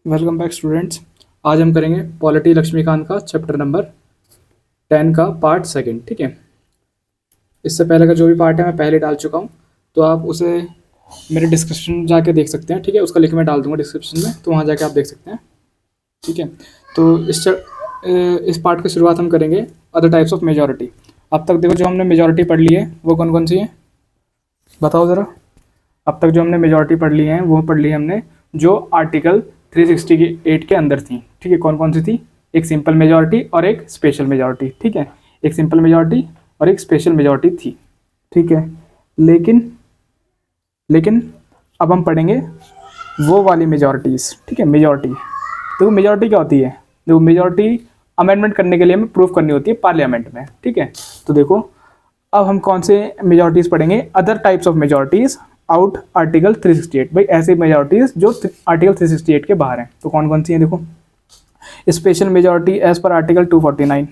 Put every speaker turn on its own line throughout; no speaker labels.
Welcome back students. आज हम करेंगे पॉलिटी लक्ष्मीकांत का चैप्टर नंबर 10 का पार्ट सेकंड। ठीक है, इससे पहले का जो भी पार्ट है मैं पहले डाल चुका हूँ, तो आप उसे मेरे डिस्क्रिप्शन जाके देख सकते हैं। ठीक है, उसका लिंक मैं डाल दूंगा डिस्क्रिप्शन में, तो वहाँ जाके आप देख सकते हैं। ठीक है, तो इस पार्ट की शुरुआत हम करेंगे अदर टाइप्स ऑफ मेजॉरिटी। अब तक देखो जो हमने मेजॉरिटी पढ़ ली है वो कौन कौन सी है, बताओ ज़रा। अब तक जो हमने मेजॉरिटी पढ़ ली है वो पढ़ ली है हमने जो आर्टिकल 368 के अंदर थी। ठीक है, कौन कौन सी थी? एक सिंपल मेजॉरिटी और एक स्पेशल मेजॉरिटी। ठीक है, एक सिंपल मेजॉरिटी और एक स्पेशल मेजॉरिटी थी। ठीक है, लेकिन लेकिन अब हम पढ़ेंगे वो वाली मेजॉरिटीज़। ठीक है, मेजॉरिटी देखो, मेजॉरिटी क्या होती है? देखो, मेजॉरिटी अमेंडमेंट करने के लिए हमें प्रूफ करनी होती है पार्लियामेंट में। ठीक है, तो देखो अब हम कौन से मेजॉरिटीज़ पढ़ेंगे? Other types of majorities out article 368। भाई ऐसी मेजॉरिटीज़ जो आर्टिकल 368 के बाहर हैं, तो कौन कौन सी हैं? देखो, special majority as per article 249।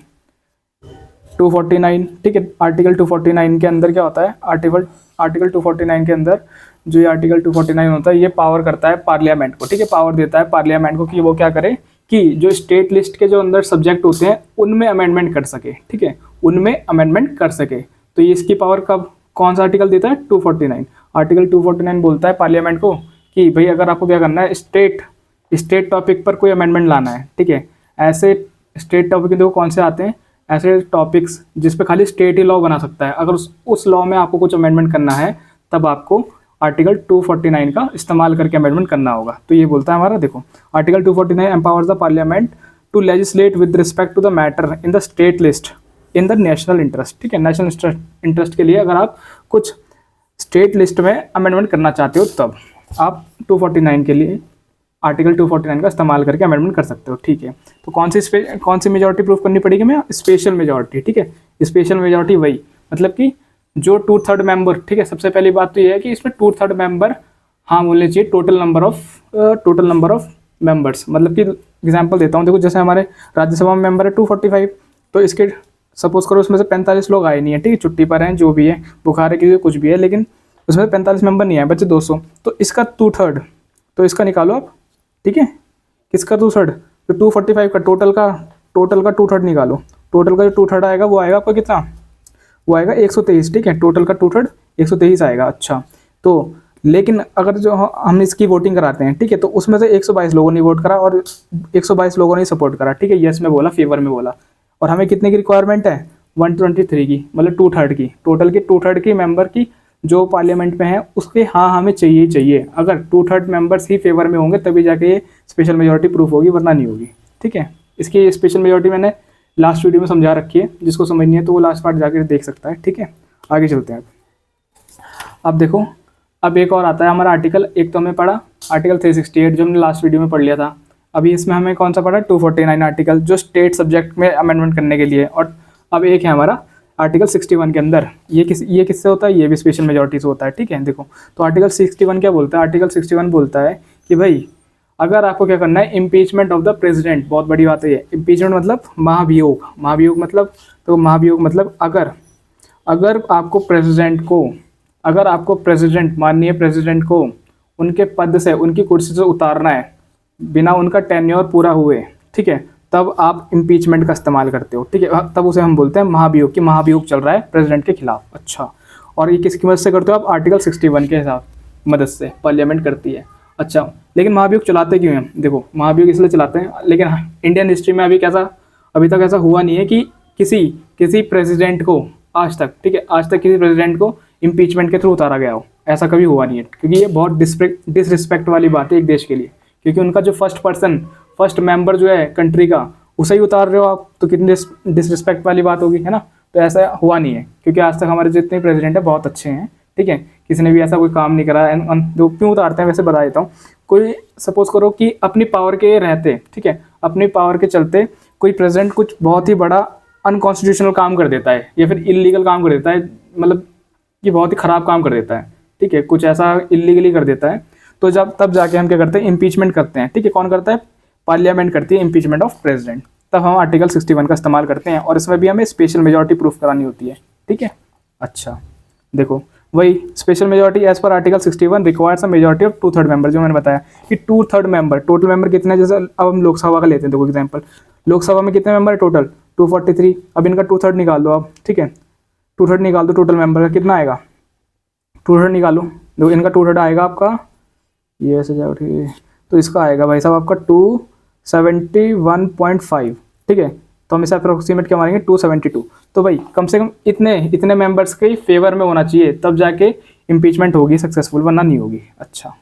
ठीक है, आर्टिकल 249 के अंदर क्या होता है? आर्टिकल 249 के अंदर जो ये आर्टिकल 249 होता है, ये पावर करता है पार्लियामेंट को। ठीक है, पावर देता है पार्लियामेंट को कि वो क्या करे कि जो स्टेट लिस्ट के जो अंदर सब्जेक्ट होते हैं उनमें अमेंडमेंट कर सके। ठीक है, उनमें अमेंडमेंट कर सके। तो ये इसकी पावर कब, कौन सा आर्टिकल देता है? 249। आर्टिकल 249 बोलता है पार्लियामेंट को कि भाई अगर आपको क्या करना है, स्टेट टॉपिक पर कोई अमेंडमेंट लाना है। ठीक है, ऐसे स्टेट टॉपिक देखो कौन से आते हैं, ऐसे टॉपिक्स जिस पे खाली स्टेट ही लॉ बना सकता है। अगर उस लॉ में आपको कुछ अमेंडमेंट करना है तब आपको आर्टिकल 249 का इस्तेमाल करके अमेंडमेंट करना होगा। तो ये बोलता है हमारा, देखो, article 249 empowers the parliament to legislate with respect to the matter in the state list in the national interest. ठीक है, नेशनल इंटरेस्ट के लिए अगर आप कुछ स्टेट लिस्ट में अमेंडमेंट करना चाहते हो तब आप 249 के लिए आर्टिकल 249 का इस्तेमाल करके अमेंडमेंट कर सकते हो। ठीक है, तो कौन सी मेजॉरिटी प्रूफ करनी पड़ेगी हमें? Special majority. ठीक है, स्पेशल मेजॉरिटी वही मतलब कि जो 2/3 मेंबर। ठीक है, सबसे पहली बात तो ये है कि इसमें 2/3 मेंबर हाँ बोलने चाहिए टोटल नंबर ऑफ मेंबर्स। मतलब कि एग्जांपल देता हूँ, देखो जैसे हमारे राज्यसभा में मेंबर है 245, तो इसके सपोज करो उसमें से 45 लोग आए नहीं है। ठीक है, छुट्टी पर हैं, जो भी है, बुखार है, किसी कुछ भी है, लेकिन उसमें 45 मेंबर नहीं आए, बच्चे 200, तो इसका 2/3, तो इसका निकालो आप। ठीक है, किसका 2/3? तो 245 का टोटल का 2/3 निकालो। टोटल का जो 2/3 आएगा वो आएगा आपका कितना? वो आएगा 123। ठीक है, टोटल का 2/3 123 आएगा। अच्छा, तो लेकिन अगर जो हम इसकी वोटिंग कराते हैं, ठीक है, तो उसमें से 122 लोगों ने वोट करा और 122 लोगों ने सपोर्ट करा। ठीक है, यस में बोला, फेवर में बोला, और हमें कितने की रिक्वायरमेंट है? 123 की, मतलब 2/3 की। टोटल की 2/3 की मेंबर की जो पार्लियामेंट में है उसके हाँ हमें चाहिए ही चाहिए। अगर 2/3 मेंबर्स ही फेवर में होंगे तभी जाके ये स्पेशल मेजॉरिटी प्रूफ होगी, वरना नहीं होगी। ठीक है, इसकी स्पेशल मेजॉरिटी मैंने लास्ट वीडियो में समझा रखी है, जिसको समझनी है तो वो लास्ट पार्ट जाके देख सकता है। ठीक है, आगे चलते हैं। अब देखो, अब एक और आता है हमारा आर्टिकल, एक तो हमें पढ़ा आर्टिकल 368 जो हमने लास्ट वीडियो में पढ़ लिया था। अभी इसमें हमें कौन सा पढ़ा? 249 आर्टिकल, जो स्टेट सब्जेक्ट में अमेंडमेंट करने के लिए। और अब एक है हमारा आर्टिकल 61 के अंदर, ये किससे होता है? ये भी स्पेशल मेजॉरिटी से होता है। ठीक है, देखो, तो आर्टिकल 61 क्या बोलता है? आर्टिकल 61 बोलता है कि भाई अगर आपको क्या करना है, इम्पीचमेंट ऑफ द प्रेसिडेंट। बहुत बड़ी बात है ये, इम्पीचमेंट मतलब महाभियोग मतलब, तो महाभियोग मतलब अगर आपको प्रेसिडेंट, माननीय प्रेसिडेंट को उनके पद से, उनकी कुर्सी से उतारना है बिना उनका टेन्योर पूरा हुए, ठीक है, तब आप इम्पीचमेंट का इस्तेमाल करते हो। ठीक है, तब उसे हम बोलते हैं महाभियोग, कि महाभियोग चल रहा है प्रेसिडेंट के खिलाफ। अच्छा, और ये किसकी मदद से करते हो आप? आर्टिकल 61 के हिसाब मदद से पार्लियामेंट करती है। अच्छा, लेकिन महाभियोग चलाते क्यों हैं? देखो, महाभियोग इसलिए चलाते हैं, लेकिन इंडियन हिस्ट्री में अभी तक ऐसा हुआ नहीं है कि किसी प्रेसिडेंट को आज तक, ठीक है, आज तक किसी प्रेसिडेंट को इम्पीचमेंट के थ्रू उतारा गया हो, ऐसा कभी हुआ नहीं है। क्योंकि ये बहुत डिसरिस्पेक्ट वाली बात है एक देश के लिए, क्योंकि उनका जो फर्स्ट मेंबर जो है कंट्री का, उसे ही उतार रहे हो आप, तो कितनी डिसरिस्पेक्ट वाली बात होगी, है ना? तो ऐसा हुआ नहीं है, क्योंकि आज तक हमारे जितने प्रेसिडेंट हैं बहुत अच्छे हैं। ठीक है, किसी ने भी ऐसा कोई काम नहीं करा। जो क्यों उतारते हैं वैसे बता देता हूँ। कोई सपोज करो कि अपनी पावर के रहते, ठीक है, अपनी पावर के चलते कोई प्रेसिडेंट कुछ बहुत ही बड़ा अनकॉन्स्टिट्यूशनल काम कर देता है या फिर इलीगल काम कर देता है, मतलब कि बहुत ही ख़राब काम कर देता है। ठीक है, कुछ ऐसा इलीगली कर देता है, तो तब जाके हम क्या करते हैं? इम्पीचमेंट करते हैं। ठीक है, कौन करता है? पार्लियामेंट करती है इम्पीचमेंट ऑफ प्रेसिडेंट। तब हम आर्टिकल 61 का इस्तेमाल करते हैं, और इसमें भी हमें स्पेशल मेजॉरिटी प्रूफ करानी होती है। ठीक है, अच्छा देखो, वही special majority as per article 61 requires a majority of 2/3 member, जो मैंने बताया कि 2/3 मेंबर, टोटल मेंबर कितने, जैसे अब हम लोकसभा का लेते हैं, देखो एग्जांपल, लोकसभा में कितने मेंबर है टोटल 243, अब इनका 2/3 निकाल दो आप, ठीक है, 2/3 निकाल दो, टोटल मेंबर का कितना आएगा, 2/3 निकालो, देखो इनका 2/3 आएगा आपका, ये ऐसे जाओ, ठीक है, तो इसका आएगा भाई साहब आपका 271.5, ठीक है, तो हम इसे अप्रोक्सीमेट क्या मारेंगे 272। तो भाई कम से कम इतने इतने मेंबर्स के फेवर में होना चाहिए, तब जाके इम्पीचमेंट होगी सक्सेसफुल, वरना नहीं होगी। अच्छा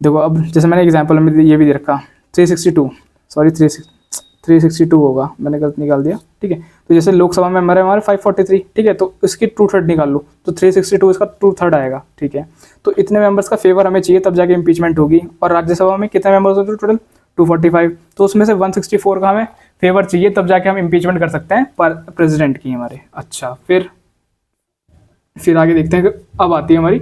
देखो, अब जैसे मैंने एग्जांपल में ये भी दे रखा 362, सॉरी 362 होगा, मैंने गलत निकाल दिया, ठीक है, तो जैसे लोकसभा मेंबर है हमारे 543, ठीक है, तो इसकी 2/3 निकाल लो, तो 362 इसका 2/3 आएगा, ठीक है, तो इतने मेंबर्स का फेवर हमें चाहिए, तब जाके इम्पीचमेंट होगी। और राज्यसभा में कितने मेंबर्स होते हैं टोटल 245, तो उसमें से 164 का हमें फेवर चाहिए, तब जाके हम इम्पीचमेंट कर सकते हैं पर प्रेसिडेंट की हमारे। अच्छा फिर आगे देखते हैं कि अब आती है हमारी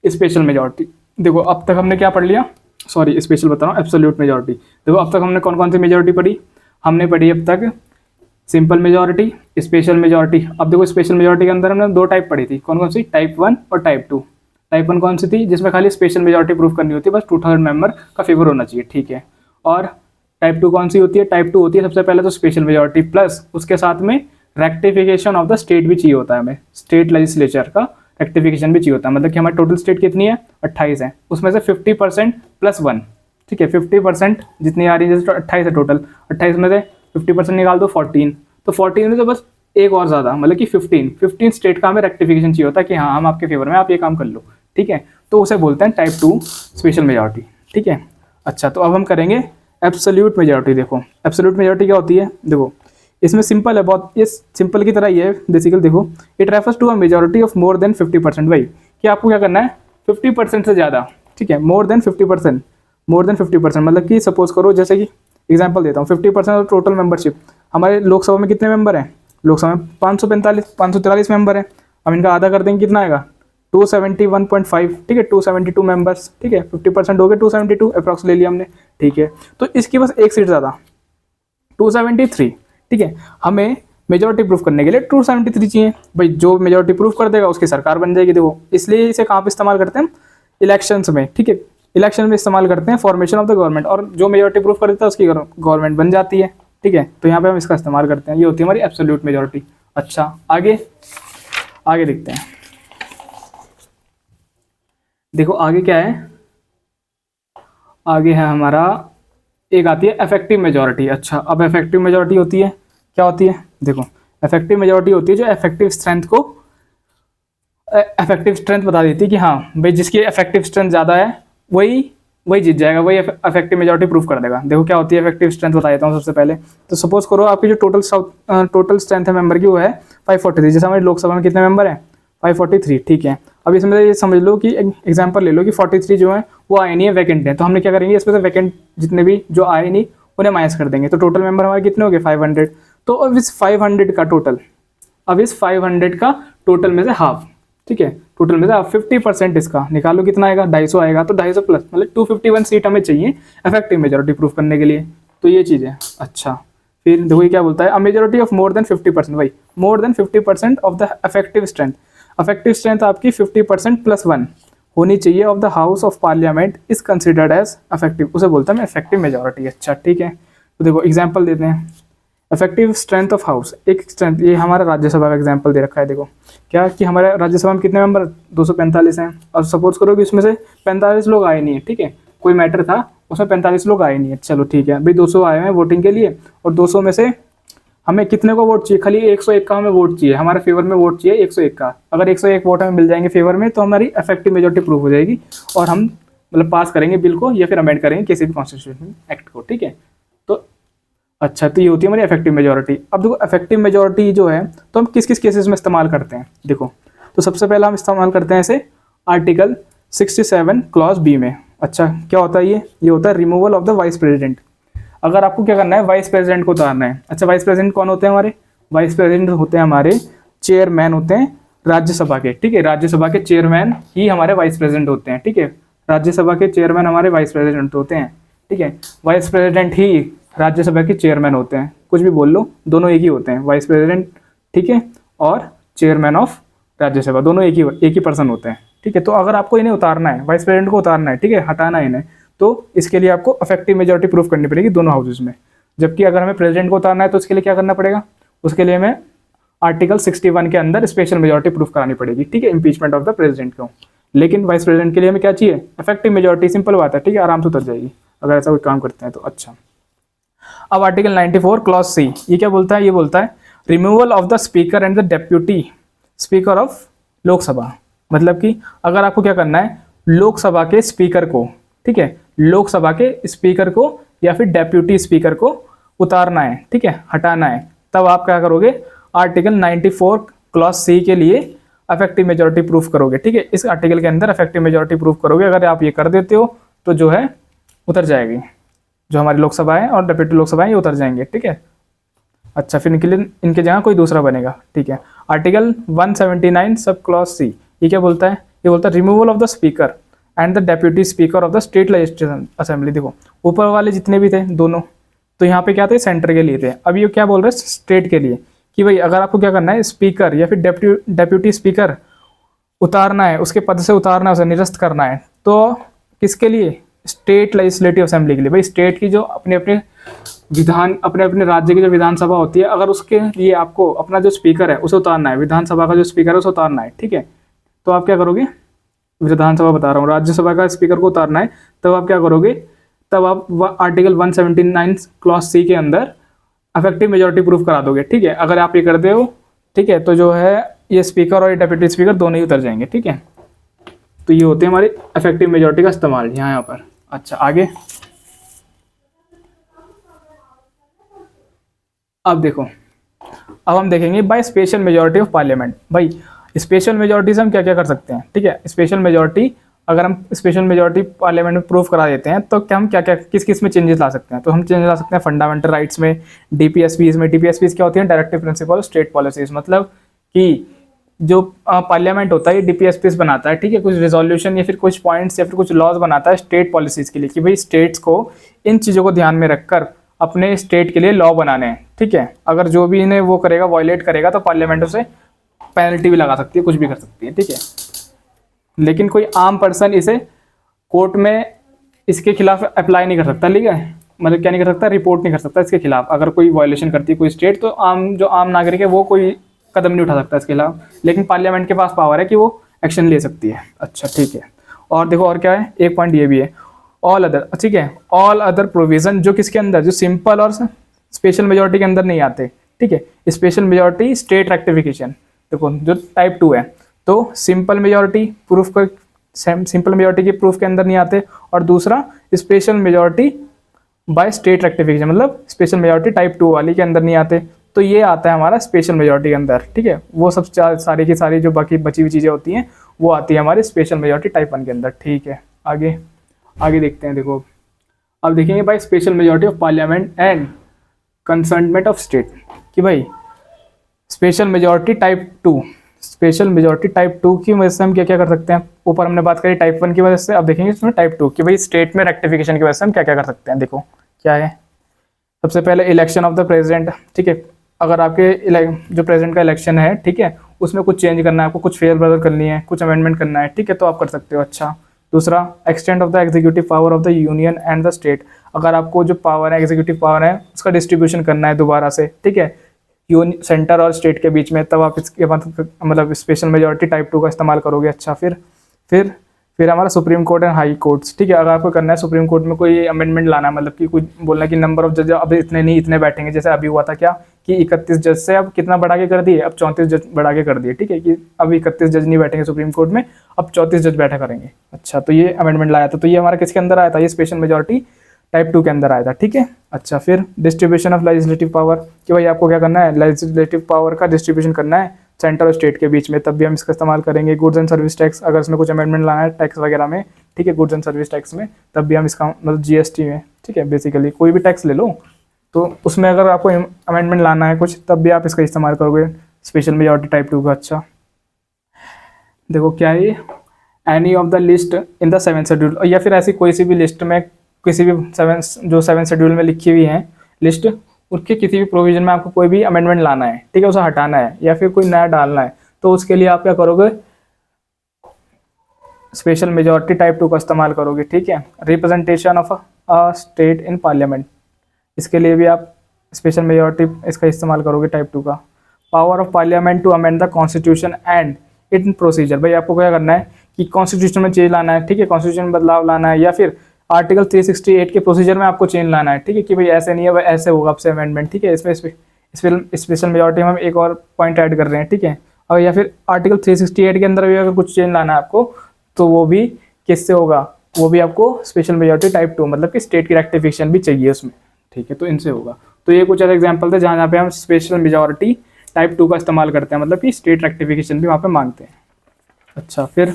स्पेशल मेजॉरिटी। देखो अब तक हमने क्या पढ़ लिया, सॉरी स्पेशल बता रहा हूँ, एब्सोल्यूट मेजॉरिटी। देखो अब तक हमने कौन कौन सी मेजॉरिटी पढ़ी, हमने पढ़ी अब तक सिंपल मेजॉरिटी, स्पेशल मेजॉरिटी। अब देखो स्पेशल मेजॉरिटी के अंदर हमने दो टाइप पढ़ी थी, कौन कौन सी, टाइप 1 और टाइप 2। टाइप 1 कौन सी थी, जिसमें खाली स्पेशल मेजॉरिटी प्रूफ करनी होती है, बस 2/3 मेंबर का फेवर होना चाहिए, ठीक है। और टाइप 2 कौन सी होती है, टाइप 2 होती है सबसे पहले तो स्पेशल मेजॉरिटी प्लस उसके साथ में रेक्टिफिकेशन ऑफ द स्टेट भी चाहिए होता है हमें, स्टेट लेजिस्लेचर का रेक्टिफिकेशन भी चाहिए होता है, मतलब कि हमारी टोटल स्टेट कितनी है 28 है, उसमें से 50% + 1, ठीक है, 50% जितनी आ रही है, जैसे 28 है टोटल, 28 में से 50% निकाल दो 14, तो 14 में से बस एक और ज़्यादा, मतलब कि 15 स्टेट का हमें रेक्टिफिकेशन चाहिए होता है कि हाँ हम आपके फेवर में, आप ये काम कर लो, ठीक है, तो उसे बोलते हैं टाइप 2 स्पेशल मेजॉरिटी, ठीक है। अच्छा तो अब हम करेंगे एब्सोल्यूट मेजॉरिटी। देखो एब्सोल्यूट मेजॉरिटी क्या होती है, देखो इसमें सिंपल है बहुत, ये सिंपल की तरह ही है बेसिकली। देखो it refers to a majority of more than 50%, भाई कि आपको क्या करना है 50% से ज़्यादा, ठीक है, मोर देन 50%, मतलब कि सपोज करो, जैसे कि एग्जांपल देता हूँ, 50% ऑफ टोटल मेंबरशिप, हमारे लोकसभा में कितने मेंबर हैं, लोकसभा में 543 मेंबर हैं, अब इनका आधा कर देंगे कितना आएगा 271.5, ठीक है, 272 मेंबर्स, ठीक है, 50% हो गए 272 अप्रॉक्स ले लिया हमने, ठीक है, तो इसकी बस एक सीट ज़्यादा 273, ठीक है, हमें मेजॉरिटी प्रूफ करने के लिए 273 चाहिए, भाई जो मेजॉरिटी प्रूफ कर देगा उसकी सरकार बन जाएगी। देखो इसलिए इसे कहाँ पे इस्तेमाल करते हैं, इलेक्शंस में, ठीक है, इलेक्शन में इस्तेमाल करते हैं, फॉर्मेशन ऑफ द गवर्नमेंट, और जो मेजॉरिटी प्रूफ कर देता है उसकी गवर्नमेंट बन जाती है, ठीक है, तो यहाँ पे हम इसका इस्तेमाल करते हैं, ये होती है हमारी एब्सोल्यूट मेजॉरिटी। अच्छा आगे देखते हैं, देखो आगे क्या है, आगे है हमारा एक आती है इफेक्टिव मेजॉरिटी। अच्छा अब इफेक्टिव मेजॉरिटी होती है, क्या होती है, देखो इफेक्टिव मेजॉरिटी होती है जो इफेक्टिव स्ट्रेंथ बता देती है कि हाँ भाई जिसकी इफेक्टिव स्ट्रेंथ ज़्यादा है वही जीत जाएगा, वही इफेक्टिव मेजॉरिटी प्रूफ कर देगा। देखो क्या होती है इफेक्टिव स्ट्रेंथ, बता देता हूँ सबसे पहले। तो सपोज करो आपकी जो टोटल स्ट्रेंथ है मेंबर की वो है 543, जैसे हमारे लोकसभा में कितने मेंबर हैं 543, ठीक है। अब इसमें ये समझ लो कि एग्जांपल ले लो कि 43 जो है वो आए नहीं है, वैकेंट है, तो हमने क्या करेंगे इसमें से वैकेंट जितने भी जो आए नहीं उन्हें माइनस कर देंगे, तो टोटल मेंबर हमारे कितने हो गए 500। तो अब इस 500 का टोटल में से हाफ, ठीक है, टोटल में से हाफ 50% इसका निकालो कितना आएगा 250 आएगा, तो 250 प्लस मतलब 251 सीट हमें चाहिए इफेक्टिव मेजॉरिटी प्रूफ करने के लिए, तो ये चीज़ है। अच्छा फिर देखो ये क्या बोलता है, a majority of more than 50%, भाई more than 50% of the effective strength आपकी 50% + 1 होनी चाहिए of the house of parliament is considered as effective, उसे बोलते हैं इफेक्टिव मेजॉरिटी। अच्छा ठीक है, तो देखो एग्जांपल देते हैं, इफेक्टिव स्ट्रेंथ ऑफ हाउस, एक स्ट्रेंथ, ये हमारा राज्यसभा का एग्जांपल दे रखा है। देखो क्या कि हमारे राज्यसभा में कितने मेंबर 245 हैं, और सपोज करो कि उसमें से 45 लोग आए नहीं है, ठीक है, कोई मैटर था उसमें 45 लोग आए नहीं है, चलो ठीक है भाई 200 आए हैं वोटिंग के लिए, और 200 में से हमें कितने को वोट चाहिए, खाली 101 का हमें वोट चाहिए, हमारे फेवर में वोट चाहिए 101 का। अगर 101 वोट हमें मिल जाएंगे फेवर में तो हमारी इफेक्टिव मेजॉरिटी प्रूव हो जाएगी, और हम मतलब पास करेंगे बिल को या फिर अमेंड करेंगे किसी भी कॉन्स्टिट्यूशन एक्ट को, ठीक है। तो अच्छा तो ये होती है हमारी इफेक्टिव मेजॉरिटी। अब देखो इफेक्टिव मेजॉरिटी जो है तो हम किस किस केसेस में इस्तेमाल करते हैं, देखो तो सबसे पहला हम इस्तेमाल करते हैं इसे आर्टिकल 67 क्लॉज बी में। अच्छा क्या होता है ये होता है removal of the vice president. अगर आपको क्या करना है वाइस प्रेसिडेंट को उतारना है। अच्छा वाइस प्रेसिडेंट कौन होते हैं हमारे, वाइस प्रेसिडेंट होते हैं हमारे चेयरमैन होते हैं राज्यसभा के, ठीक है, राज्यसभा के चेयरमैन ही हमारे वाइस प्रेसिडेंट होते हैं, ठीक है, राज्यसभा के चेयरमैन हमारे वाइस प्रेसिडेंट होते हैं, ठीक है, वाइस प्रेसिडेंट ही राज्यसभा के चेयरमैन होते हैं, कुछ भी बोल लो दोनों एक ही होते हैं, वाइस प्रेसिडेंट, ठीक है, और चेयरमैन ऑफ राज्यसभा, दोनों एक ही पर्सन होते हैं, ठीक है। तो अगर आपको इन्हें उतारना है, वाइस प्रेसिडेंट को उतारना है, ठीक है, हटाना है इन्हें, तो इसके लिए आपको इफेक्टिव मेजोरिटी प्रूफ करनी पड़ेगी दोनों हाउसेज में। जबकि अगर हमें प्रेसिडेंट को उतारना है तो उसके लिए क्या करना पड़ेगा, उसके लिए हमें आर्टिकल 61 के अंदर स्पेशल मेजोरिटी प्रूफ करानी पड़ेगी, ठीक है, इम्पीचमेंट ऑफ द प्रेसिडेंट को। लेकिन वाइस प्रेसिडेंट के लिए हमें क्या चाहिए, इफेक्टिव मेजोरिटी, सिंपल बात है, ठीक है, आराम से उतर जाएगी अगर ऐसा कोई काम करते हैं तो। अच्छा, अब आर्टिकल 94 क्लॉज सी, ये क्या बोलता है, ये बोलता है removal of the speaker and the deputy speaker of Lok Sabha. मतलब कि अगर आपको क्या करना है, लोकसभा के स्पीकर को, ठीक है, लोकसभा के स्पीकर को या फिर डेप्यूटी स्पीकर को उतारना है, ठीक है, हटाना है, तब आप क्या करोगे, आर्टिकल 94 क्लॉज सी के लिए इफेक्टिव मेजोरिटी प्रूफ करोगे, ठीक है। इस आर्टिकल के अंदर इफेक्टिव मेजोरिटी प्रूफ करोगे। अगर आप ये कर देते हो तो जो है उतर जाएगी, जो हमारी लोकसभा है और डेप्यूटी लोकसभा है ये उतर जाएंगे, ठीक है। अच्छा, फिर इनके जगह कोई दूसरा बनेगा, ठीक है। आर्टिकल 179 सब क्लॉज सी, ये क्या बोलता है, ये बोलता है removal of the speaker and the deputy speaker of the state legislative assembly. देखो ऊपर वाले जितने भी थे दोनों, तो यहाँ पे क्या थे, सेंटर के लिए थे। अब ये क्या बोल रहे हैं, स्टेट के लिए, कि भाई अगर आपको क्या करना है, स्पीकर या फिर डेप्यूटी स्पीकर उतारना है, उसके पद से उतारना है, उसे निरस्त करना है, तो किसके लिए, स्टेट लेजिस्लेटिव असेंबली के लिए। भाई स्टेट की जो अपने अपने विधान, अपने अपने राज्य की जो विधानसभा होती है, अगर उसके लिए आपको अपना जो स्पीकर है उसे उतारना है, विधानसभा का जो स्पीकर है उसे उतारना है, ठीक है, तो आप क्या करोगे, विधानसभा बता रहा हूँ, राज्यसभा का स्पीकर को उतारना है, तब आप क्या करोगे, तब आप आर्टिकल 179 क्लॉज सी के अंदर इफेक्टिव मेजोरिटी प्रूफ करा दोगे, ठीक है। अगर आप ये कर दे हो, ठीक है, तो जो है ये स्पीकर और ये डेप्यूटी स्पीकर दोनों ही उतर जाएंगे, ठीक है। तो ये होते हैं हमारे इफेक्टिव मेजोरिटी का इस्तेमाल यहाँ पर। अच्छा, आगे अब देखो, अब हम देखेंगे by special majority of parliament. भाई स्पेशल मेजोरिटी से हम क्या क्या कर सकते हैं, ठीक है। स्पेशल मेजोरिटी, अगर हम स्पेशल मेजोरिटी पार्लियामेंट में प्रूफ करा देते हैं तो क्या हम क्या क्या किस किस में चेंजेस ला सकते हैं, तो हम चेंजेस ला सकते हैं फंडामेंटल राइट्स में, डीपीएसपीज में। डीपीएसपीज क्या होती है, डायरेक्टिव प्रिंसिपल स्टेट पॉलिसीज, मतलब कि जो पार्लियामेंट होता है ये डीपीएसपीज बनाता है, ठीक है, कुछ रिजोल्यूशन या फिर कुछ पॉइंट्स या फिर कुछ लॉज बनाता है स्टेट पॉलिसीज के लिए, कि भाई स्टेट्स को इन चीज़ों को ध्यान में रखकर अपने स्टेट के लिए लॉ बनाने हैं, ठीक है। अगर जो भी इन्हें वो करेगा, वायलेट करेगा, तो पार्लियामेंट उसे पेनल्टी भी लगा सकती है, कुछ भी कर सकती है, ठीक है। लेकिन कोई आम पर्सन इसे कोर्ट में इसके खिलाफ अप्लाई नहीं कर सकता, ठीक है, मतलब क्या नहीं कर सकता, रिपोर्ट नहीं कर सकता इसके खिलाफ। अगर कोई वायलेशन करती है कोई स्टेट, तो जो आम नागरिक है वो कोई कदम नहीं उठा सकता इसके खिलाफ, लेकिन पार्लियामेंट के पास पावर है कि वो एक्शन ले सकती है। अच्छा, ठीक है। और देखो और क्या है, एक पॉइंट ये भी है, ऑल अदर, ठीक है, ऑल अदर प्रोविजन, जो किसके अंदर, जो सिंपल और स्पेशल मेजोरिटी के अंदर नहीं आते, ठीक है। स्पेशल मेजोरिटी स्टेट रेक्टिफिकेशन, देखो जो टाइप 2 है, तो सिंपल मेजोरिटी प्रूफ को, सिंपल मेजोरिटी के प्रूफ के अंदर नहीं आते, और दूसरा special majority by state rectification, मतलब स्पेशल मेजोरिटी टाइप 2 वाली के अंदर नहीं आते, तो ये आता है हमारा स्पेशल मेजोरिटी के अंदर, ठीक है। वो सब सारी की सारी जो बाकी बची हुई चीज़ें होती हैं वो आती है हमारी स्पेशल मेजोरिटी टाइप 1 के अंदर, ठीक है। आगे देखते हैं। देखो अब देखेंगे by special majority of parliament and concernment of state, कि भाई special majority type 2, special majority type 2 की वजह से हम क्या क्या कर सकते हैं। ऊपर हमने बात करी टाइप 1 की वजह से, अब देखेंगे इसमें टाइप 2 कि भाई स्टेट में रेक्टिफिकेशन की वजह से हम क्या क्या कर सकते हैं। देखो क्या है, सबसे पहले इलेक्शन ऑफ द प्रेसिडेंट, ठीक है। अगर आपके जो प्रेसिडेंट का इलेक्शन है, ठीक है, उसमें कुछ चेंज करना है आपको, कुछ फेयर बदल करनी है, कुछ अमेंडमेंट करना है, ठीक है, तो आप कर सकते हो। अच्छा, दूसरा extend of the executive power of the union and the state, अगर आपको जो पावर है, एग्जीक्यूटिव पावर है, उसका डिस्ट्रीब्यूशन करना है दोबारा से, ठीक है, सेंटर और स्टेट के बीच में, तब आप इसके बाद मतलब स्पेशल मेजोरिटी टाइप 2 का इस्तेमाल करोगे। अच्छा, फिर हमारा supreme court and high courts, ठीक है। अगर आपको करना है सुप्रीम कोर्ट में कोई अमेंडमेंट लाना है, मतलब कि कुछ बोलना है कि नंबर ऑफ जज अब इतने नहीं इतने बैठेंगे, जैसे अभी हुआ था क्या कि 31 जज से अब कितना बढ़ा के कर दिए, अब 34 जज बढ़ा के कर दिए, ठीक है, कि अब 31 जज नहीं बैठेंगे सुप्रीम कोर्ट में, अब 34 जज बैठा करेंगे। अच्छा, तो ये अमेंडमेंट लाया था, तो ये हमारा किसके अंदर आया था, ये स्पेशल मेजोरिटी टाइप 2 के अंदर आया था, ठीक है। अच्छा, फिर डिस्ट्रीब्यूशन ऑफ लेजिस्लेटिव पावर, कि भाई आपको क्या करना है, लेजिस्लेटिव पावर का डिस्ट्रीब्यूशन करना है सेंटर और स्टेट के बीच में, तब भी हम इसका इस्तेमाल करेंगे। गुड्स एंड सर्विस टैक्स, अगर इसमें कुछ अमेंडमेंट लाना है टैक्स वगैरह में, ठीक है, गुड्स एंड सर्विस टैक्स में, तब भी हम इसका मतलब जीएसटी में, ठीक है, बेसिकली कोई भी टैक्स ले लो तो उसमें अगर आपको अमेंडमेंट लाना है कुछ, तब भी आप इसका इस्तेमाल करोगे स्पेशल मेजोरिटी टाइप 2 का। अच्छा, देखो क्या है, any of the list in the 7th schedule, या फिर ऐसी कोई सी भी लिस्ट में, किसी भी 7th शेड्यूल में लिखी हुई है लिस्ट, उसके किसी भी प्रोविजन में आपको कोई भी अमेंडमेंट लाना है, ठीक है, उसे हटाना है या फिर कोई नया डालना है, तो उसके लिए आप क्या करोगे, स्पेशल मेजॉरिटी टाइप 2 का इस्तेमाल करोगे, ठीक है। Representation of a state in parliament, इसके लिए भी आप स्पेशल मेजॉरिटी इसका इस्तेमाल करोगे टाइप 2 का। Power of parliament to amend the constitution and in procedure, भाई आपको क्या करना है कि कॉन्स्टिट्यूशन में चेंज लाना है, ठीक है, कॉन्स्टिट्यूशन में बदलाव लाना है, या फिर आर्टिकल 368 के प्रोसीजर में आपको चेंज लाना है, ठीक है, कि भाई ऐसे नहीं है, भाई ऐसे होगा आपसे अमेंडमेंट, ठीक है। इसमें स्पेशल मेजॉरिटी में हम एक और पॉइंट ऐड कर रहे हैं, ठीक है। और या फिर आर्टिकल 368 के अंदर भी अगर कुछ चेंज लाना है आपको, तो वो भी किससे होगा, वो भी आपको स्पेशल मेजॉरिटी टाइप 2, मतलब कि स्टेट की रेक्टिफिकेशन भी चाहिए उसमें, ठीक है, तो इनसे होगा। तो ये कुछ ऐसे एग्जाम्पल थे जहाँ पे हम स्पेशल मेजॉरिटी टाइप 2 का इस्तेमाल करते हैं, मतलब कि स्टेट रेक्टिफिकेशन भी वहाँ पे मांगते हैं। अच्छा, फिर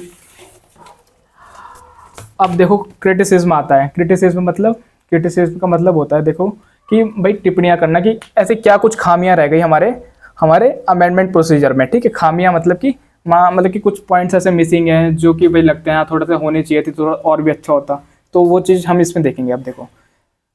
अब देखो क्रिटिसिज्म आता है। क्रिटिसिज्म का मतलब होता है, देखो कि भाई टिप्पणियां करना कि ऐसे क्या कुछ खामियां रह गई हमारे अमेंडमेंट प्रोसीजर में, ठीक है। खामियां मतलब कि कुछ पॉइंट्स ऐसे मिसिंग हैं जो कि भाई लगते हैं थोड़ा सा होने चाहिए थी, थोड़ा और भी अच्छा होता, तो वो चीज़ हम इसमें देखेंगे। अब देखो,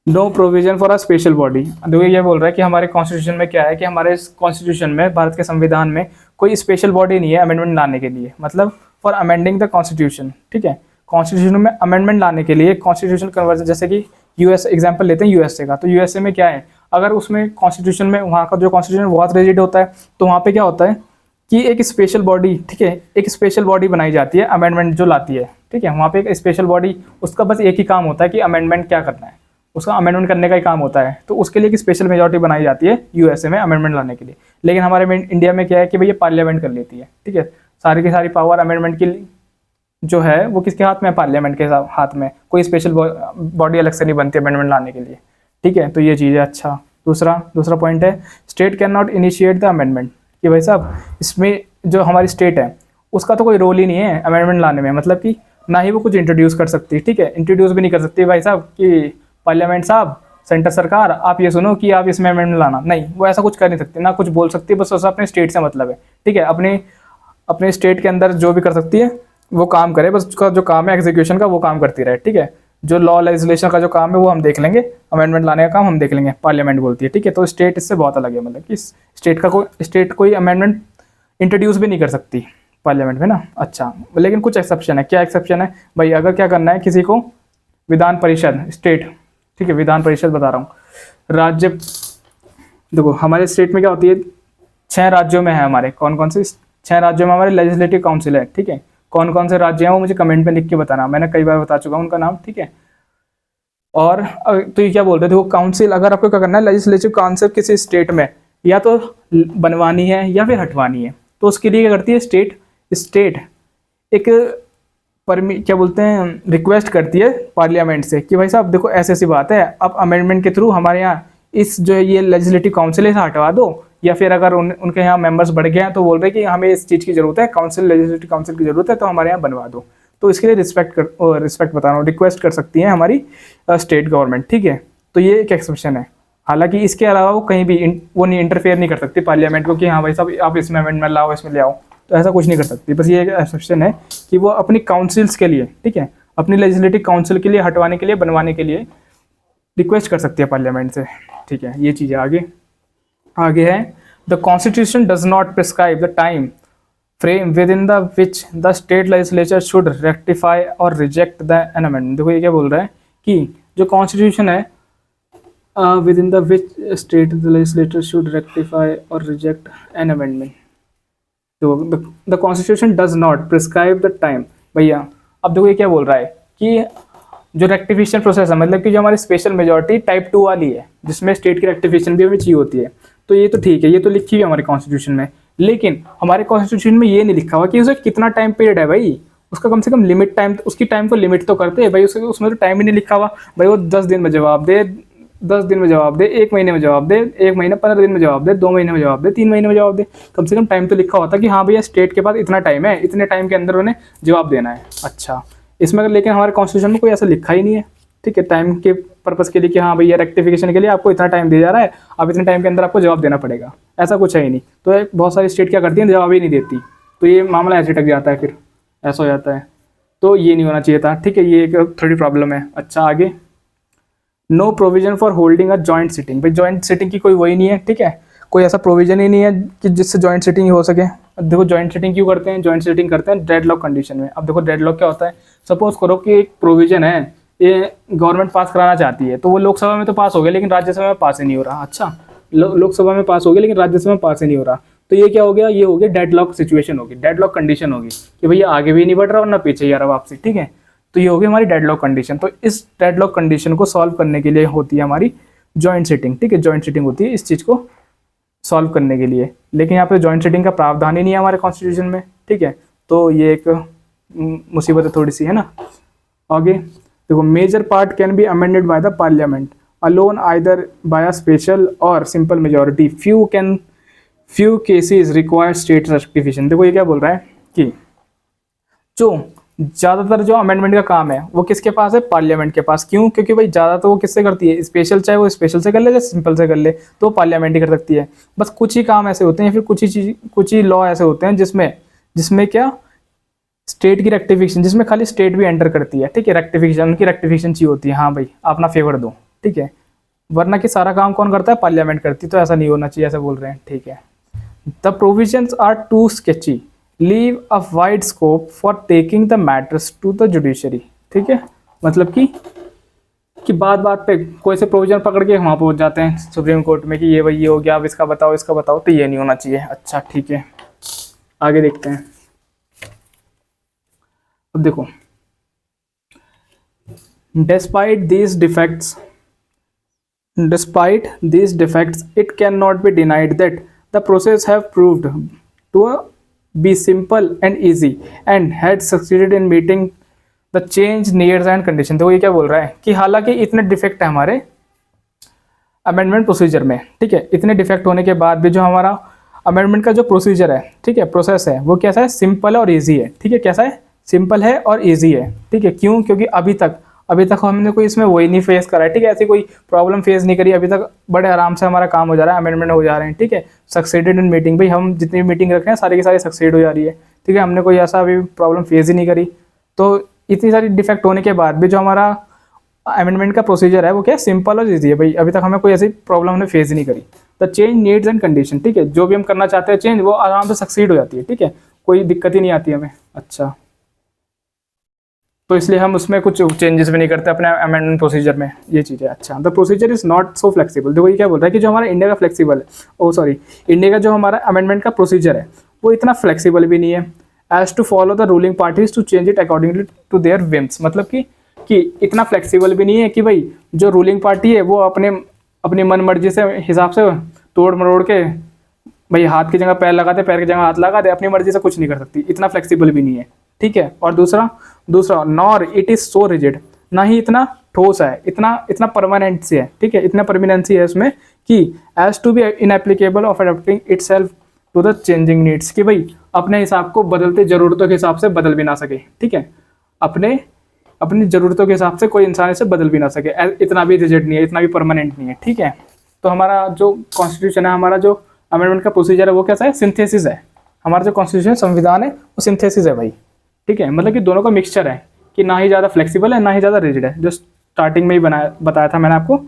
no provision for a special body, देखो ये बोल रहा है कि हमारे कॉन्स्टिट्यूशन में क्या है कि हमारे कॉन्स्टिट्यूशन में, भारत के संविधान में कोई स्पेशल बॉडी नहीं है अमेंडमेंट लाने के लिए, मतलब फॉर अमेंडिंग द कॉन्स्टिट्यूशन, ठीक है। कॉन्स्टिट्यूशन में अमेंडमेंट लाने के लिए कॉन्स्टिट्यूशन कन्वर्जन, जैसे कि यूएस एग्जांपल लेते हैं यूएसए का, तो यूएसए में क्या है, अगर उसमें कॉन्स्टिट्यूशन में वहाँ का जो कॉन्स्टिट्यूशन बहुत रिजिड होता है, तो वहाँ पे क्या होता है कि एक स्पेशल बॉडी, ठीक है, एक स्पेशल बॉडी बनाई जाती है अमेंडमेंट जो लाती है, ठीक है। वहाँ पे एक स्पेशल बॉडी, उसका बस एक ही काम होता है कि अमेंडमेंट क्या करना है, उसका अमेंडमेंट करने का ही काम होता है, तो उसके लिए एक स्पेशल मेजॉरिटी बनाई जाती है यूएसए में अमेंडमेंट लाने के लिए। लेकिन हमारे में इंडिया में क्या है कि भाई ये पार्लियामेंट कर लेती है, ठीक है, सारी की सारी पावर अमेंडमेंट की जो है वो किसके हाथ में है, पार्लियामेंट के हाथ में, कोई स्पेशल बॉडी अलग से नहीं बनती अमेंडमेंट लाने के लिए, ठीक है, तो ये चीज़ है। अच्छा, दूसरा पॉइंट है, state can not initiate the amendment, कि भाई साहब इसमें जो हमारी स्टेट है उसका तो कोई रोल ही नहीं है अमेंडमेंट लाने में, मतलब कि ना ही वो कुछ इंट्रोड्यूस कर सकती, ठीक है, इंट्रोड्यूस भी नहीं कर सकती भाई साहब कि पार्लियामेंट साहब, सेंटर सरकार आप ये सुनो कि आप इसमें अमेंडमेंट लाना, नहीं, वो ऐसा कुछ कर नहीं सकती, ना कुछ बोल सकती है, बस उसका अपने स्टेट से मतलब है, ठीक है, अपने स्टेट के अंदर जो भी कर सकती है वो काम करे, बस उसका जो काम है एग्जीक्यूशन का वो काम करती रहे, ठीक है। जो लॉ लेजिस्लेशन का जो काम है वो हम देख लेंगे, अमेंडमेंट लाने का काम हम देख लेंगे, पार्लियामेंट बोलती है, ठीक है। तो स्टेट इससे बहुत अलग है, मतलब कि स्टेट कोई अमेंडमेंट इंट्रोड्यूस भी नहीं कर सकती पार्लियामेंट में ना। अच्छा, लेकिन कुछ एक्सेप्शन है, क्या एक्सेप्शन है भाई, अगर क्या करना है किसी को, विधान परिषद स्टेट, ठीक है, विधान परिषद बता रहा हूँ, राज्य, देखो हमारे स्टेट में क्या होती है, 6 राज्यों में है हमारे, कौन कौन से 6 राज्यों में हमारे लेजिस्लेटिव काउंसिल है, ठीक है। कौन कौन से राज्य हैं वो मुझे कमेंट में लिख के बताना, मैंने कई बार बता चुका हूँ उनका नाम, ठीक है। और तो ये क्या बोल रहे थे, वो काउंसिल, अगर आपको क्या करना है लेजिस्लेटिव काउंसिल किसी स्टेट में या तो बनवानी है या फिर हटवानी है, तो उसके लिए क्या करती है स्टेट एक क्या बोलते हैं, रिक्वेस्ट करती है पार्लियामेंट से कि भाई साहब देखो ऐसी ऐसी बात है, अब अमेंडमेंट के थ्रू हमारे यहाँ इस जो है ये लेजिस्लेटिव काउंसिल है इसे हटवा दो, या फिर अगर उनके यहाँ मेंबर्स बढ़ गए हैं तो बोल रहे हैं कि हमें इस चीज़ की ज़रूरत है, लेजिस्लेटिव काउंसिल की ज़रूरत है, तो हमारे यहाँ बनवा दो, तो इसके लिए रिस्पेक्ट बता रहा हूँ, रिक्वेस्ट कर सकती है हमारी स्टेट गवर्नमेंट, ठीक है। तो ये एक एक्सेप्शन है, हालांकि इसके अलावा वो कहीं भी वो नहीं इंटरफेयर नहीं कर सकती पार्लियामेंट को कि हाँ भाई साहब आप इसमें अमेंडमेंट लाओ, इसमें ले आओ, तो ऐसा कुछ नहीं कर सकती। बस ये एक एक्सेप्शन है कि वो अपनी काउंसिल्स के लिए, ठीक है, अपनी लेजिस्लेटिव काउंसिल के लिए हटवाने के लिए, बनवाने के लिए रिक्वेस्ट कर सकती है पार्लियामेंट से, ठीक है। ये चीज़ है। आगे है, the constitution does not prescribe the time frame with in the which the state legislature should rectify और रिजेक्ट द एन अमेंडमेंट। देखो ये क्या बोल रहा है कि जो कॉन्स्टिट्यूशन है with in the which state legislature should rectify और रिजेक्ट एन अमेंडमेंट, तो the constitution does not prescribe the time. भैया अब देखो ये क्या बोल रहा है कि जो रेक्टिफिकेशन प्रोसेस है, मतलब कि जो हमारी स्पेशल मेजॉरिटी टाइप 2 वाली है जिसमें स्टेट की रेक्टिफिकेशन भी हमें चाहिए होती है, तो ये तो ठीक है, ये तो लिखी हुई है हमारे कॉन्स्टिट्यूशन में, लेकिन हमारे कॉन्स्टिट्यूशन में ये नहीं लिखा हुआ कि उसे कितना टाइम पीरियड है भाई, उसका कम से कम लिमिट टाइम, उसकी टाइम को लिमिट तो करते हैं भाई, उसमें तो टाइम ही नहीं लिखा हुआ भाई, वो 10 दिन में जवाब दे, 10 दिन में जवाब दे, 1 महीने में जवाब दे, 1 महीने 15 दिन में जवाब दे, 2 महीने में जवाब दे, 3 महीने में जवाब दे, कम से कम टाइम तो लिखा होता कि हाँ भैया स्टेट के पास इतना टाइम है, इतने टाइम के अंदर उन्हें जवाब देना है। अच्छा, इसमें लेकिन हमारे कॉन्स्टिट्यूशन में कोई ऐसा लिखा ही नहीं है, ठीक है, टाइम के पर्पज़ के लिए कि हाँ भैया रेक्टिफिकेशन के लिए आपको इतना टाइम दिया जा रहा है, अब इतने टाइम के अंदर आपको जवाब देना पड़ेगा, ऐसा कुछ है ही नहीं। तो बहुत सारी स्टेट क्या करती हैं, जवाब ही नहीं देती, तो ये मामला ऐसे अटक जाता है, फिर ऐसा हो जाता है, तो ये नहीं होना चाहिए था, ठीक है, ये एक थोड़ी प्रॉब्लम है। अच्छा, आगे, no provision for holding a joint sitting, भाई जॉइंट सिटिंग की कोई वही नहीं है, ठीक है, कोई ऐसा प्रोविजन ही नहीं है कि जिससे जॉइंट सिटिंग हो सके, देखो जॉइंट सिटिंग क्यों करते हैं, जॉइंट सिटिंग करते हैं डेडलॉक कंडीशन में। अब देखो डेडलॉक क्या होता है, सपोज करो कि एक प्रोविजन है, ये गवर्नमेंट पास कराना चाहती है, तो वो लोकसभा में तो पास हो गया लेकिन राज्यसभा में पास ही नहीं हो रहा। अच्छा, लोकसभा में पास हो गया लेकिन राज्यसभा में पास ही नहीं हो रहा, तो ये क्या हो गया, ये हो गया डेडलॉक सिचुएशन होगी, डेडलॉक कंडीशन होगी कि भैया आगे भी नहीं बढ़ रहा और ना पीछे ही आ रहा वापसी। ठीक है, तो ये होगी हमारी डेडलॉक कंडीशन। तो इस डेडलॉक कंडीशन को सॉल्व करने के लिए होती है हमारी जॉइंट सिटिंग। ठीक है, जॉइंट सिटिंग होती है इस चीज़ को सॉल्व करने के लिए, लेकिन यहाँ पे जॉइंट सिटिंग का प्रावधान ही नहीं है हमारे कॉन्स्टिट्यूशन में। ठीक है, तो ये एक मुसीबत है थोड़ी सी, है ना। आगे देखो, major part can be amended by the parliament alone either by a special और simple majority, few cases require state rectification. देखो ये क्या बोल रहा है कि जो ज़्यादातर जो अमेंडमेंट का काम है वो किसके पास है, पार्लियामेंट के पास। क्यों, क्योंकि भाई ज़्यादा तो वो किससे करती है, स्पेशल, चाहे वो स्पेशल से कर ले या सिंपल से कर ले, तो पार्लियामेंट ही कर सकती है। बस कुछ ही काम ऐसे होते हैं, फिर कुछ ही लॉ ऐसे होते हैं जिसमें क्या स्टेट की रेक्टिफिकेशन, जिसमें खाली स्टेट भी एंटर करती है। ठीक है, रेक्टिफिकेशन, उनकी रेक्टिफिकेशन चाहिए होती है, हाँ भाई आप अपना फेवर दो। ठीक है, वरना कि सारा काम कौन करता है, पार्लियामेंट करती, तो ऐसा नहीं होना चाहिए, ऐसा बोल रहे हैं। ठीक है, the provisions are too sketchy, leave a wide scope for taking the matters to the judiciary. ठीक है, मतलब कि बात पे कोई से प्रोविजन पकड़ के वहाँ पहुँच जाते हैं सुप्रीम कोर्ट में कि ये भाई ये हो गया, अब इसका बताओ, तो ये नहीं होना चाहिए। अच्छा ठीक है, आगे देखते हैं। अब देखो, despite these defects it cannot be denied that the process have proved to be simple and easy and had succeeded in meeting the change needs and condition। तो ये क्या बोल रहा है कि हालांकि इतने डिफेक्ट है हमारे अमेंडमेंट प्रोसीजर में, ठीक है, इतने डिफेक्ट होने के बाद भी जो हमारा अमेंडमेंट का जो प्रोसीजर है, ठीक है, प्रोसेस है, वो कैसा है, सिंपल और ईजी है। ठीक है, कैसा है, सिंपल है और ईजी है। ठीक है, क्यों, क्योंकि अभी तक हमने कोई इसमें वही नहीं फेस करा है। ठीक है, ऐसी कोई प्रॉब्लम फेस नहीं करी अभी तक, बड़े आराम से हमारा काम हो जा रहा है, अमेंडमेंट हो जा रहे हैं। ठीक है, सक्सेडेड इन मीटिंग, भाई हम जितनी भी मीटिंग रख रहे हैं सारी की सारी सक्सेड हो जा रही है। ठीक है, हमने कोई ऐसा अभी प्रॉब्लम फेस ही नहीं करी। तो इतनी सारी डिफेक्ट होने के बाद भी जो हमारा अमेंडमेंट का प्रोसीजर है वो क्या, सिंपल और ईजी है। भाई अभी तक हमें कोई ऐसी प्रॉब्लम हमने फेस ही नहीं करी। The change needs and condition, ठीक है, जो भी हम करना चाहते हैं चेंज, वो आराम से सक्सीड हो जाती है। ठीक है, कोई दिक्कत ही नहीं आती हमें। अच्छा, तो इसलिए हम उसमें कुछ चेंजेस भी नहीं करते अपने अमेंडमेंट प्रोसीजर में, ये चीज़ है। अच्छा, the procedure is not so flexible. देखो ये क्या बोल रहा है कि जो हमारा इंडिया का फ्लेक्सिबल है, इंडिया का जो हमारा अमेंडमेंट का प्रोसीजर है वो इतना फ्लेक्सिबल भी नहीं है as to follow the ruling parties to change it accordingly to their whims. मतलब कि इतना फ्लेक्सिबल भी नहीं है कि भाई जो रूलिंग पार्टी है वो अपनी मन मर्जी से हिसाब से तोड़ मरोड़ के भाई हाथ की जगह पैर लगा दे, पैर की जगह हाथ लगा दे, अपनी मर्जी से कुछ नहीं कर सकती, इतना फ्लेक्सिबल भी नहीं है। ठीक है, और दूसरा nor it is so rigid, ना ही इतना ठोस है, इतना परमानेंट से है। ठीक है, इतना परमानेंसी है उसमें कि as to be inapplicable of adopting itself to the changing needs, कि भाई अपने हिसाब को बदलते ज़रूरतों के हिसाब से बदल भी ना सके। ठीक है, अपनी ज़रूरतों के हिसाब से कोई इंसान इसे बदल भी ना सके, इतना भी रिजिड नहीं है, इतना भी परमानेंट नहीं है। ठीक है, तो हमारा जो कॉन्स्टिट्यूशन है, हमारा जो अमेंडमेंट का प्रोसीजर है वो कैसा है, सिंथेसिस है। हमारा जो कॉन्स्टिट्यूशन संविधान है वो सिंथेसिस है भाई। ठीक है, मतलब कि दोनों का मिक्सचर है, कि ना ही ज़्यादा फ्लेक्सिबल है ना ही ज़्यादा रिजिड है, जो स्टार्टिंग में ही बताया था मैंने आपको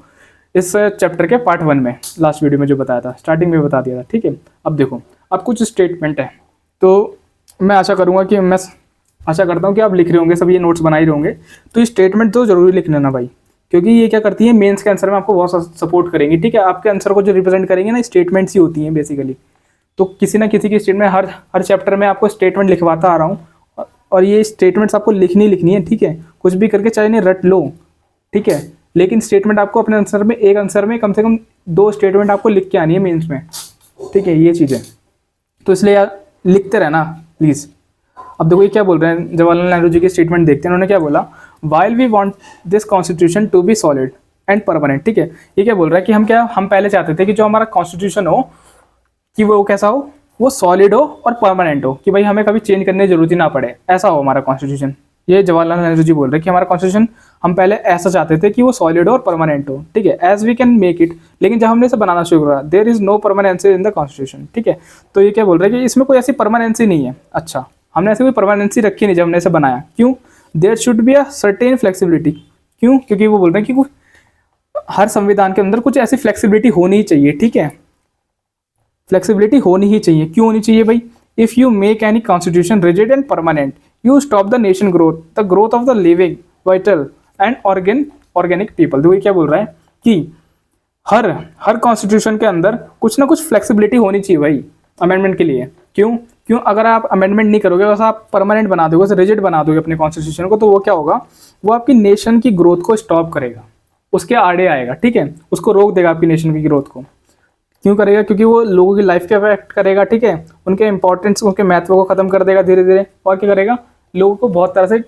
इस चैप्टर के पार्ट 1 में, लास्ट वीडियो में जो बताया था, स्टार्टिंग में बता दिया था। ठीक है, अब देखो, अब कुछ स्टेटमेंट है, तो मैं आशा करता हूँ कि आप लिख रहे होंगे, सब ये नोट्स बना ही होंगे, तो ये स्टेटमेंट तो जरूरी लिख लेना भाई, क्योंकि ये क्या करती है, मेंस के आंसर में आपको बहुत सपोर्ट करेंगी। ठीक है, आपके आंसर को जो रिप्रेजेंट करेंगे ना, स्टेटमेंट्स ही होती हैं बेसिकली। तो किसी ना किसी की स्टेटमेंट हर चैप्टर में आपको स्टेटमेंट लिखवाता आ रहा हूँ, और ये स्टेटमेंट्स आपको लिखनी है। ठीक है, कुछ भी करके चाहे नहीं रट लो। ठीक है, लेकिन स्टेटमेंट आपको अपने आंसर में, एक आंसर में कम से कम 2 स्टेटमेंट आपको लिख के आनी है मेंस में। ठीक है, ये चीज़ें, तो इसलिए यार लिखते रहना प्लीज़। अब देखो ये क्या बोल रहे हैं, जवाहरलाल नेहरू जी की स्टेटमेंट देखते हैं, उन्होंने क्या बोला, while we want this constitution to be solid and permanent. ठीक है, ये क्या बोल रहा है कि हम पहले चाहते थे कि जो हमारा कॉन्स्टिट्यूशन हो कि वो कैसा हो, वो सॉलिड हो और परमानेंट हो, कि भाई हमें कभी चेंज करने की जरूरत ही ना पड़े, ऐसा हो हमारा कॉन्स्टिट्यूशन। ये जवाहरलाल नेहरू जी बोल रहे हैं कि हमारा कॉन्स्टिट्यूशन हम पहले ऐसा चाहते थे कि वो सॉलिड हो और परमानेंट हो। ठीक है, as we can make it, लेकिन जब हमने इसे बनाना शुरू करा, there is no permanency in the constitution. ठीक है, तो ये क्या बोल रहे हैं कि इसमें कोई ऐसी परमानेंसी नहीं है। अच्छा, हमने ऐसी कोई परमानेंसी रखी नहीं जब हमने इसे बनाया। क्यों, there should be a certain flexibility. क्यों, क्योंकि वो बोल रहे हैं कि हर संविधान के अंदर कुछ ऐसी फ्लेक्सिबिलिटी होनी ही चाहिए। ठीक है, फ्लेक्सिबिलिटी होनी ही चाहिए। क्यों होनी चाहिए भाई, If you make any constitution rigid and permanent, you stop the nation growth, the growth of the living, vital and organic people. देखो ये क्या बोल रहा है कि हर कॉन्स्टिट्यूशन के अंदर कुछ ना कुछ फ्लेक्सिबिलिटी होनी चाहिए भाई अमेंडमेंट के लिए। क्यों अगर आप अमेंडमेंट नहीं करोगे, अगर आप परमानेंट बना दोगे, रिजिड बना दोगे अपने कॉन्स्टिट्यूशन को, तो वो क्या होगा, वो आपकी नेशन की ग्रोथ को स्टॉप करेगा, उसके आड़े आएगा, ठीक है, उसको रोक देगा आपकी नेशन की ग्रोथ को। क्यों करेगा? क्योंकि वो लोगों की लाइफ के अफेक्ट करेगा, ठीक है, उनके इंपॉर्टेंस, उनके महत्व को खत्म कर देगा धीरे धीरे। और क्या करेगा, लोगों को बहुत तरह से,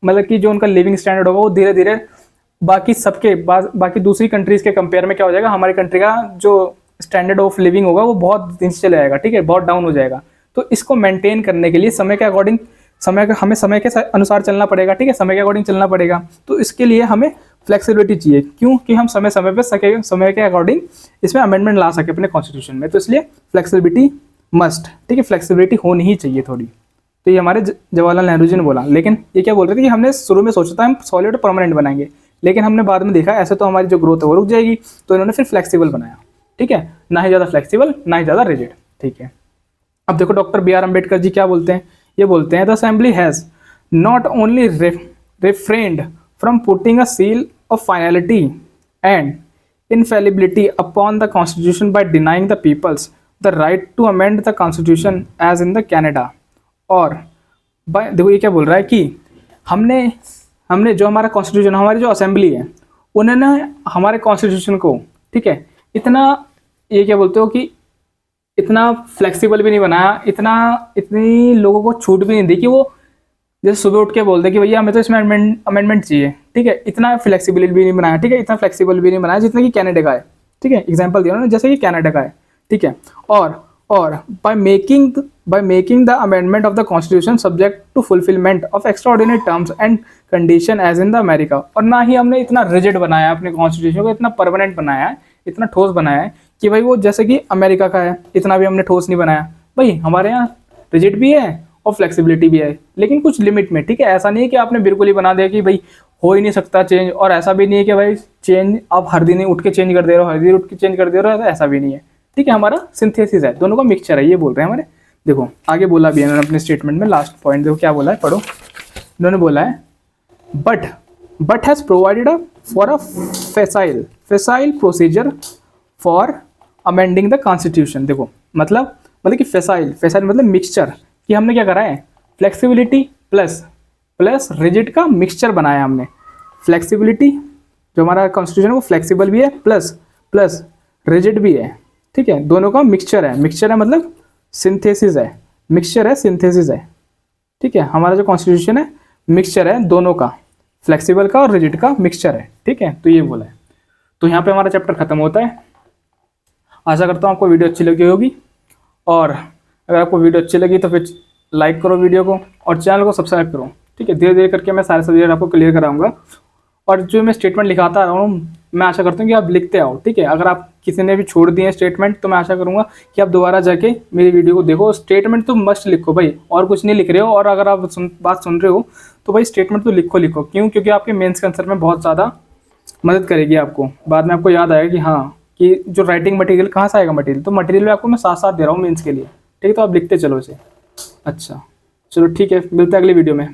मतलब कि जो उनका लिविंग स्टैंडर्ड होगा वो धीरे धीरे बाकी दूसरी कंट्रीज के कंपेयर में क्या हो जाएगा, हमारी कंट्री का जो स्टैंडर्ड ऑफ लिविंग होगा वो बहुत दिन से चले जाएगा, ठीक है, बहुत डाउन हो जाएगा। तो इसको मेंटेन करने के लिए समय के अकॉर्डिंग हमें समय के अनुसार चलना पड़ेगा, ठीक है, समय के अकॉर्डिंग चलना पड़ेगा। तो इसके लिए हमें फ्लेक्सिबिलिटी चाहिए, क्यों कि हम समय समय पे समय के अकॉर्डिंग इसमें अमेंडमेंट ला सके अपने कॉन्स्टिट्यूशन में। तो इसलिए फ्लेक्सिबिलिटी मस्ट, ठीक है, फ्लेक्सिबिलिटी होनी ही चाहिए थोड़ी। तो ये हमारे जवाहरलाल नेहरू जी ने बोला। लेकिन ये क्या बोल रहे थे कि हमने शुरू में सोचा था हम सॉलिड और परमानेंट बनाएंगे, लेकिन हमने बाद में देखा ऐसे तो हमारी जो ग्रोथ है वो रुक जाएगी, तो इन्होंने फिर फ्लेक्सिबल बनाया, ठीक है, ना ही ज़्यादा फ्लेक्सिबल ना ही ज़्यादा रिजिड, ठीक है। अब देखो doctor B are Ambedkar ji क्या बोलते हैं, ये बोलते हैं the assembly has not only refrained from putting a seal of finality and infallibility upon the constitution by denying the peoples the right to amend the constitution as in the Canada। और देखो ये क्या बोल रहा है कि हमने जो हमारा कॉन्स्टिट्यूशन, हमारी जो असेंबली है, उन्होंने हमारे कॉन्स्टिट्यूशन को, ठीक है, इतना, ये क्या बोलते हो कि इतना फ्लेक्सिबल भी नहीं बनाया, इतनी लोगों को छूट भी नहीं दी कि वो जैसे सुबह उठ के बोलते कि भैया हमें तो इसमें अमेंडमेंट चाहिए, ठीक है, इतना फ्लेक्सिबल भी नहीं बनाया, ठीक है, इतना फ्लेक्सिबल भी नहीं बनाया जितना कि कनाडा का है, ठीक है, एग्जांपल दिया उन्होंने जैसे कि कनाडा का है, ठीक है। और by making the amendment of the constitution subject to fulfilment of extraordinary terms and condition as in the America. और ना ही हमने इतना रिजिड बनाया अपने कॉन्स्टिट्यूशन को, इतना परमानेंट बनाया है, इतना ठोस बनाया है कि भाई वो जैसे कि अमेरिका का है, इतना भी हमने ठोस नहीं बनाया। भाई हमारे यहाँ रिजिड भी है और फ्लेक्सिबिलिटी भी है, लेकिन कुछ लिमिट में, ठीक है। ऐसा नहीं है कि आपने बिल्कुल ही बना दिया कि भाई हो ही नहीं सकता चेंज, और ऐसा भी नहीं है कि भाई चेंज आप हर दिन ही उठ के चेंज कर दे रहे हो, हर दिन उठ के चेंज कर दे रहे हो, ऐसा भी नहीं है, ठीक है। हमारा सिंथेसिस है, दोनों का मिक्सचर है, ये बोल रहे हैं हमारे। देखो आगे बोला भी है इन्होंने अपने स्टेटमेंट में, लास्ट पॉइंट देखो क्या बोला है, पढ़ो। इन्होंने बोला है but has provided for a फैसाइल procedure for amending the constitution. देखो मतलब कि फैसाइल मतलब मिक्सचर, कि हमने क्या करा है, फ्लेक्सिबिलिटी प्लस रिजिड का मिक्सचर बनाया हमने। फ्लेक्सिबिलिटी जो हमारा कॉन्स्टिट्यूशन है वो फ्लेक्सिबल भी है प्लस रिजिड भी है, ठीक है, दोनों का मिक्सचर है मतलब सिंथेसिस है, सिंथेसिस है, ठीक है। हमारा जो कॉन्स्टिट्यूशन है मिक्सचर है दोनों का, फ्लेक्सिबल का और रिजिड का मिक्सचर है, ठीक है। तो ये बोला है। तो यहाँ पे हमारा चैप्टर खत्म होता है। आशा करता हूँ आपको वीडियो अच्छी लगी होगी, और अगर आपको वीडियो अच्छी लगी तो फिर लाइक करो वीडियो को और चैनल को सब्सक्राइब करो, ठीक है। धीरे धीरे करके मैं सारे सब्जेक्ट आपको क्लियर कराऊंगा, और जो मैं स्टेटमेंट लिखाता रहा हूँ मैं आशा करता हूँ कि आप लिखते आओ, ठीक है। अगर आप किसी ने भी छोड़ दिए स्टेटमेंट तो मैं आशा करूँगा कि आप दोबारा जाके मेरी वीडियो को देखो। स्टेटमेंट तो मस्ट लिखो भाई, और कुछ नहीं लिख रहे हो, और अगर आप बात सुन रहे हो तो भाई स्टेटमेंट तो लिखो। क्यों? क्योंकि आपके मेंस के आंसर में बहुत ज़्यादा मदद करेगी आपको। बाद में आपको याद आएगा कि हाँ, कि जो राइटिंग मटेरियल कहाँ से आएगा मटेरियल, तो मटेरियल आपको मैं साथ साथ दे रहा हूँ मेंस के लिए, ठीक है। तो आप लिखते चलो इसे। अच्छा चलो ठीक है, मिलते हैं अगली वीडियो में।